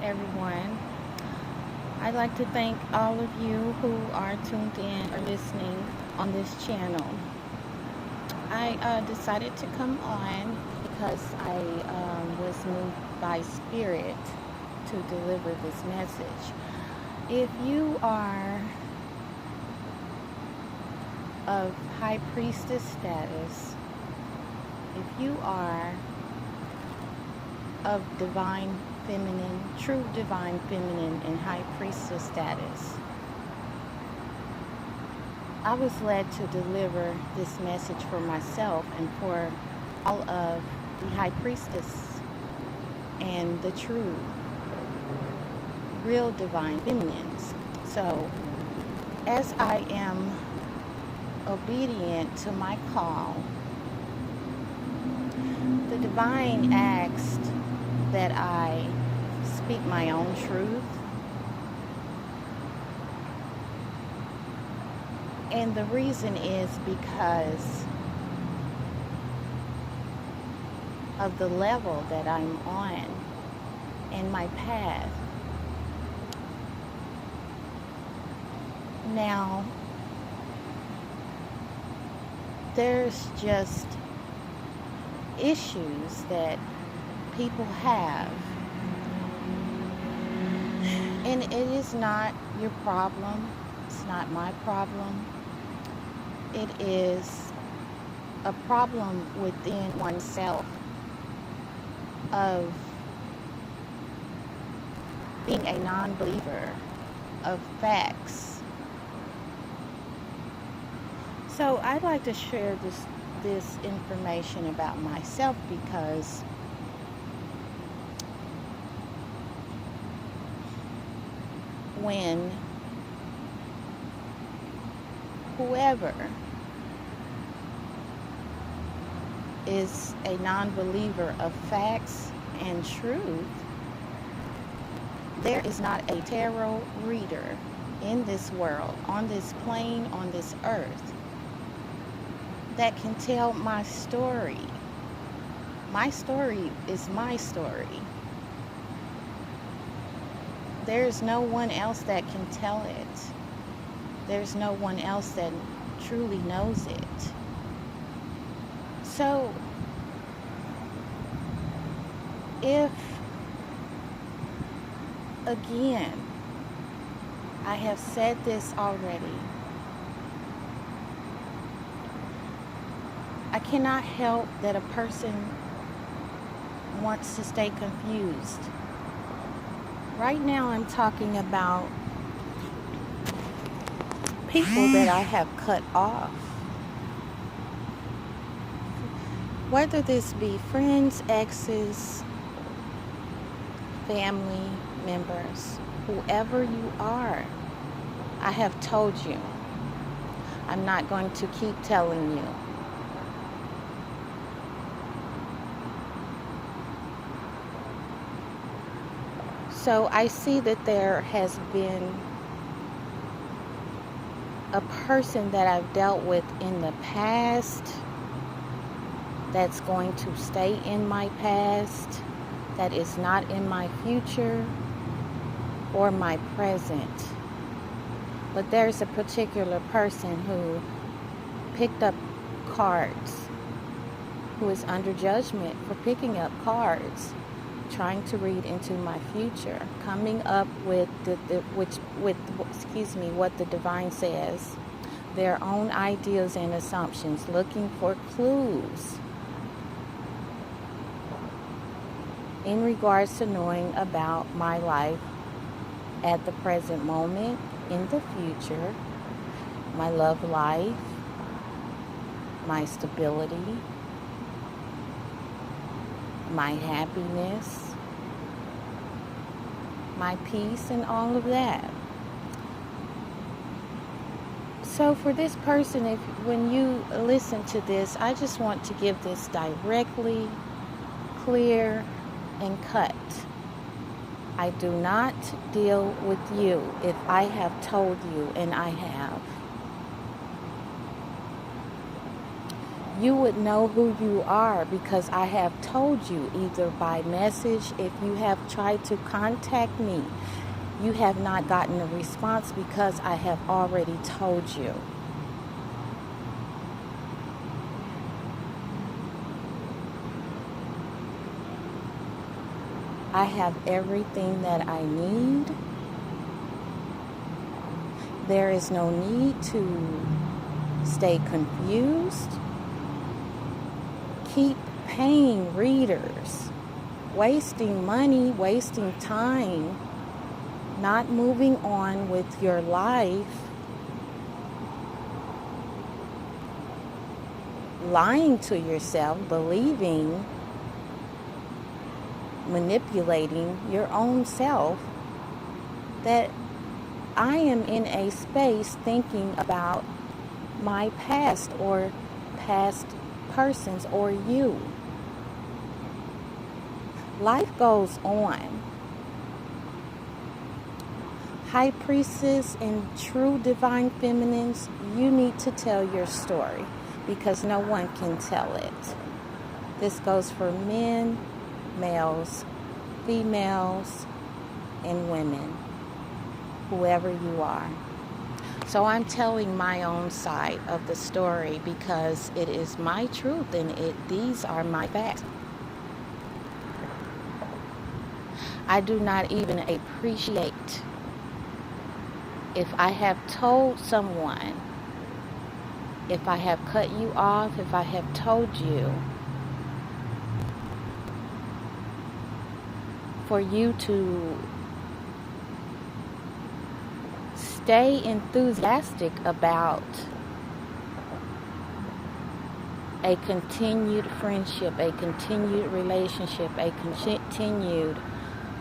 everyone. I'd like to thank all of you who are tuned in or listening on this channel. I decided to come on because I was moved by spirit to deliver this message. If you are of high priestess status, if you are of divine feminine, true divine feminine and high priestess status, I was led to deliver this message for myself and for all of the high priestess and the true, real divine feminines. So, as I am obedient to my call, the divine asked that I speak my own truth. And the reason is because of the level that I'm on and my path. Now, there's just issues that people have, and it is not your problem. It's not my problem. It is a problem within oneself of being a non-believer of facts. So I'd like to share this information about myself because when whoever is a non-believer of facts and truth, there is not a tarot reader in this world, on this plane, on this earth, that can tell my story. My story is my story. There's no one else that can tell it. There's no one else that truly knows it. So, if, again, I have said this already, I cannot help that a person wants to stay confused. Right now I'm talking about people that I have cut off. Whether this be friends, exes, family members, whoever you are, I have told you. I'm not going to keep telling you. So I see that there has been a person that I've dealt with in the past that's going to stay in my past, that is not in my future or my present. But there's a particular person who picked up cards, who is under judgment for picking up cards, trying to read into my future, coming up with what the divine says, their own ideas and assumptions, looking for clues in regards to knowing about my life at the present moment, in the future, my love life, my stability, my happiness, my peace, and all of that. So for this person, when you listen to this, I just want to give this directly, clear, and cut. I do not deal with you if I have told you, and I have. you would know who you are, because I have told you either by message. If you have tried to contact me, you have not gotten a response because I have already told you. I have everything that I need. There is no need to stay confused. Keep paying readers, wasting money, wasting time, not moving on with your life, lying to yourself, believing, manipulating your own self that I am in a space thinking about my past or past persons or you. Life goes on. High priestess and true divine feminines, you need to tell your story because no one can tell it. This goes for men, males, females, and women, whoever you are. So I'm telling my own side of the story because it is my truth and these are my facts. I do not even appreciate if I have told someone, if I have cut you off, if I have told you, for you to stay enthusiastic about a continued friendship, a continued relationship, a continued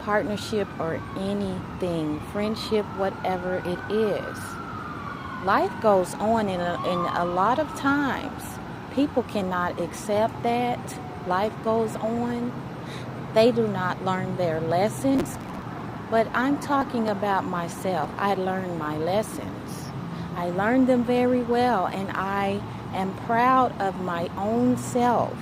partnership or anything, friendship, whatever it is. Life goes on, and a lot of times people cannot accept that life goes on. They do not learn their lessons. But I'm talking about myself. I learned my lessons. I learned them very well, and I am proud of my own self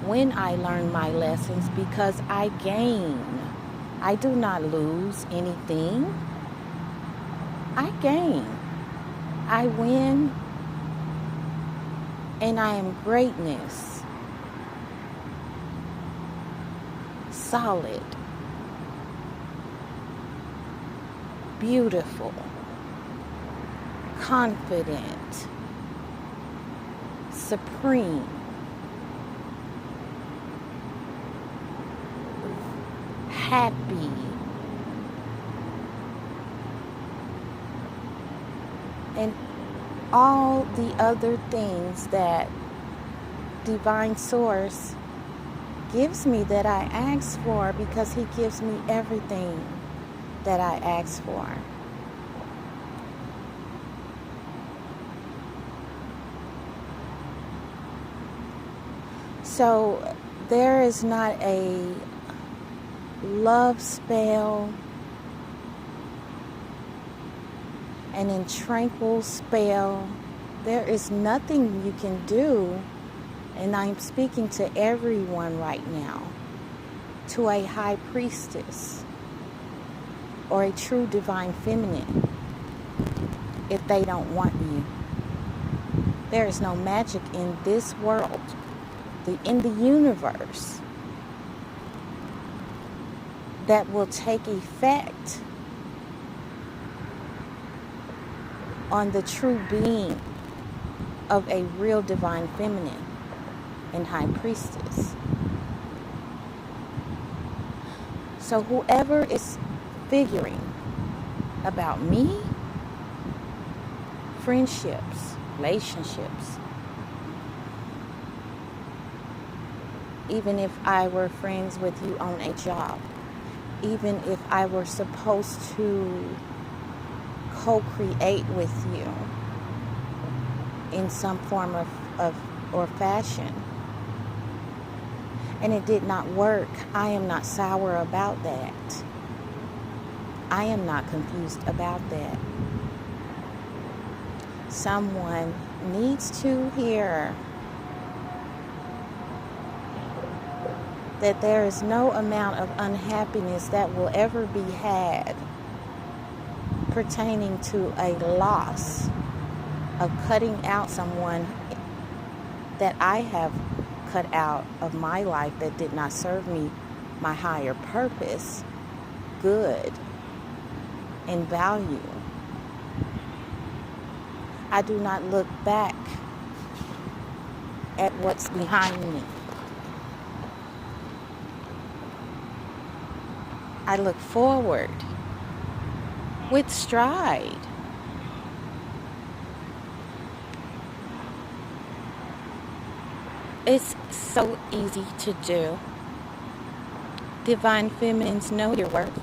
when I learn my lessons because I gain. I do not lose anything. I gain. I win, and I am greatness. Solid. Beautiful, confident, supreme, happy, and all the other things that Divine Source gives me that I ask for, because He gives me everything that I ask for. So there is not a love spell, an intranquil spell. There is nothing you can do, and I'm speaking to everyone right now, to a high priestess or a true divine feminine, if they don't want you. There is no magic in this world, in the universe, that will take effect on the true being of a real divine feminine and high priestess. So whoever is figuring about me, friendships, relationships, even if I were friends with you on a job, even if I were supposed to co-create with you in some form of or fashion, and it did not work, I am not sour about that. I am not confused about that. Someone needs to hear that there is no amount of unhappiness that will ever be had pertaining to a loss of cutting out someone that I have cut out of my life that did not serve me my higher purpose, good, and value. I do not look back at what's behind me. I look forward with stride. It's so easy to do. Divine Feminines, know your worth.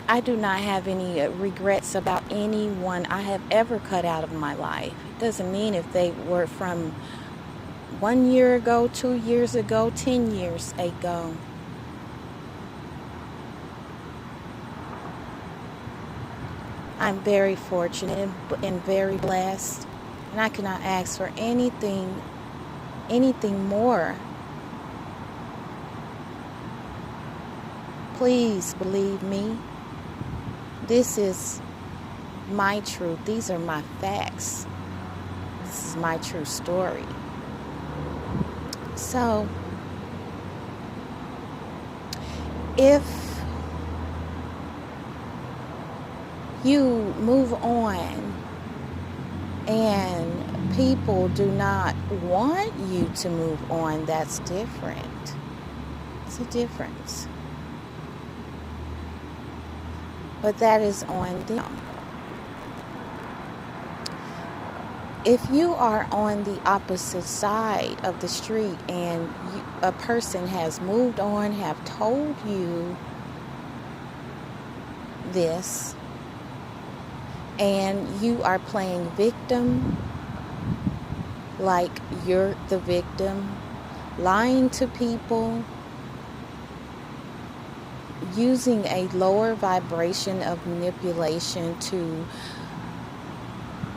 I do not have any regrets about anyone I have ever cut out of my life. It doesn't mean if they were from 1 year ago, 2 years ago, 10 years ago. I'm very fortunate and very blessed, and I cannot ask for anything more. Please believe me. This is my truth. These are my facts. This is my true story. So, if you move on and people do not want you to move on, that's different. It's a difference. But that is on them. If you are on the opposite side of the street and a person has moved on, have told you this, and you are playing victim, like you're the victim, lying to people, using a lower vibration of manipulation to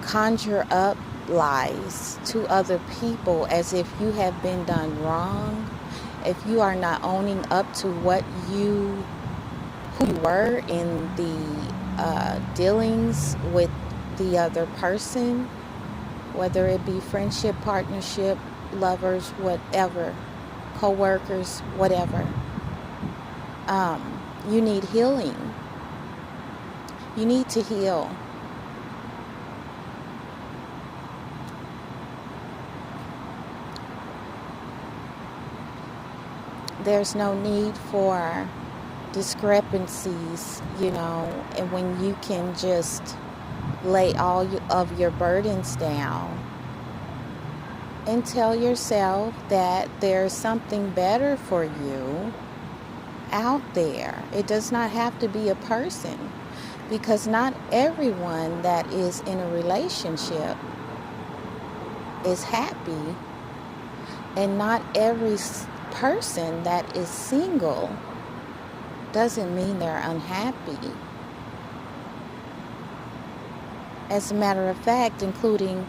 conjure up lies to other people as if you have been done wrong, if you are not owning up to who you were in the dealings with the other person, whether it be friendship, partnership, lovers, whatever, co-workers, whatever. You need healing. You need to heal. There's no need for discrepancies, and when you can just lay all of your burdens down and tell yourself that there's something better for you out there. It does not have to be a person, because not everyone that is in a relationship is happy, and not every person that is single doesn't mean they're unhappy. As a matter of fact, including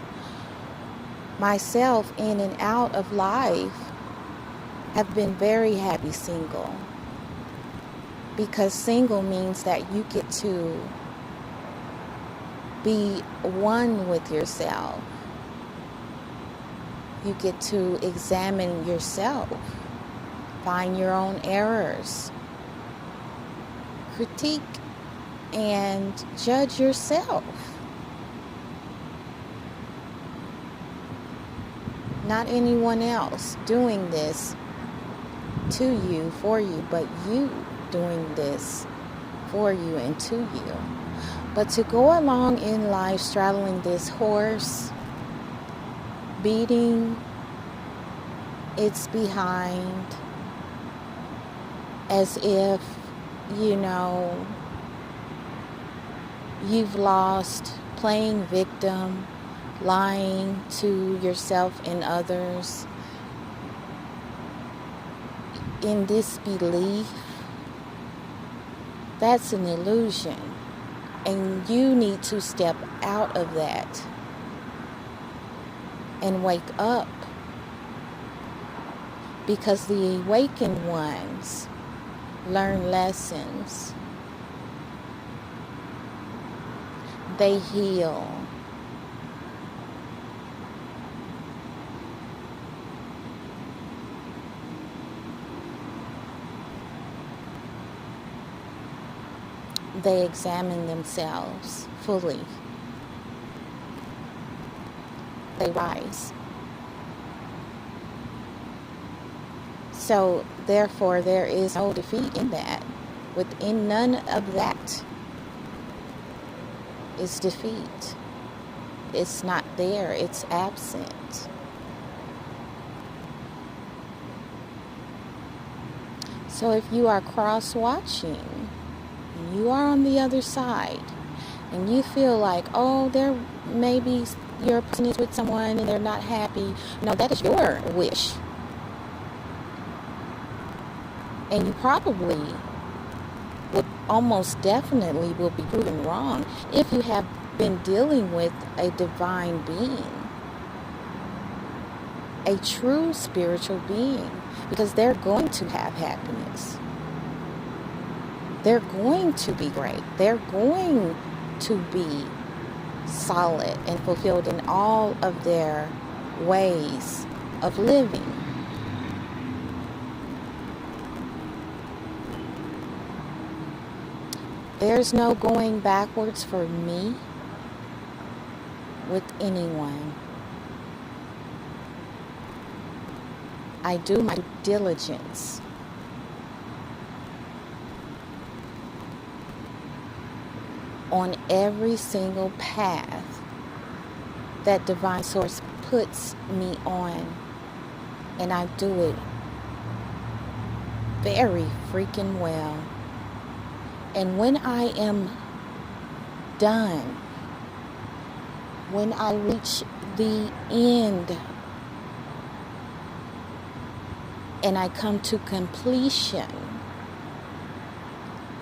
myself in and out of life, have been very happy single. Because single means that you get to be one with yourself. You get to examine yourself, find your own errors, critique and judge yourself. Not anyone else doing this to you, for you, but you doing this for you and to you. But to go along in life straddling this horse, beating its behind as if, you've lost, playing victim, lying to yourself and others in disbelief, that's an illusion. And you need to step out of that and wake up because the awakened ones learn lessons. They heal. They examine themselves fully. They rise. So, therefore, there is no defeat in that. Within none of that is defeat. It's not there. It's absent. So if you are cross-watching, you are on the other side, and you feel like, oh, there maybe your person is with someone and they're not happy. No, that is your wish. And you probably would almost definitely will be proven wrong if you have been dealing with a divine being, a true spiritual being, because they're going to have happiness. They're going to be great. They're going to be solid and fulfilled in all of their ways of living. There's no going backwards for me with anyone. I do my due diligence. On every single path that Divine Source puts me on. And I do it very freaking well. And when I am done, when I reach the end and I come to completion,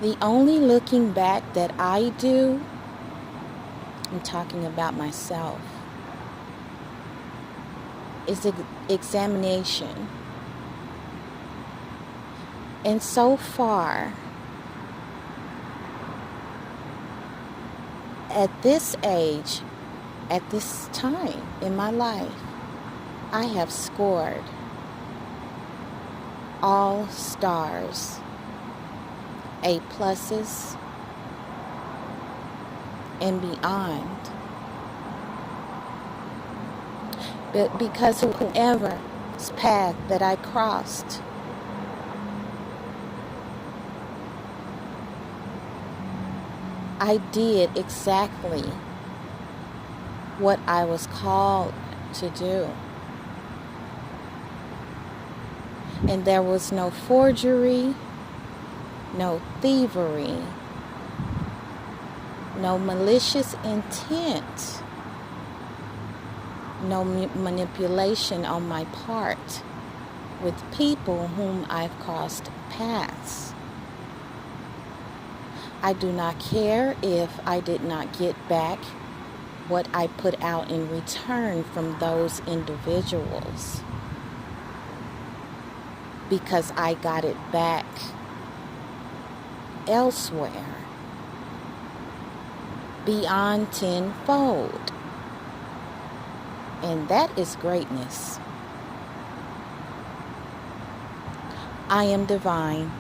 the only looking back that I do, I'm talking about myself, is examination. And so far, at this age, at this time in my life, I have scored all stars, A pluses, and beyond. But because of whoever's path that I crossed, I did exactly what I was called to do. And there was no forgery, no thievery, no malicious intent, no manipulation on my part with people whom I've crossed paths. I do not care if I did not get back what I put out in return from those individuals, because I got it back elsewhere beyond tenfold. And that is greatness. I am divine.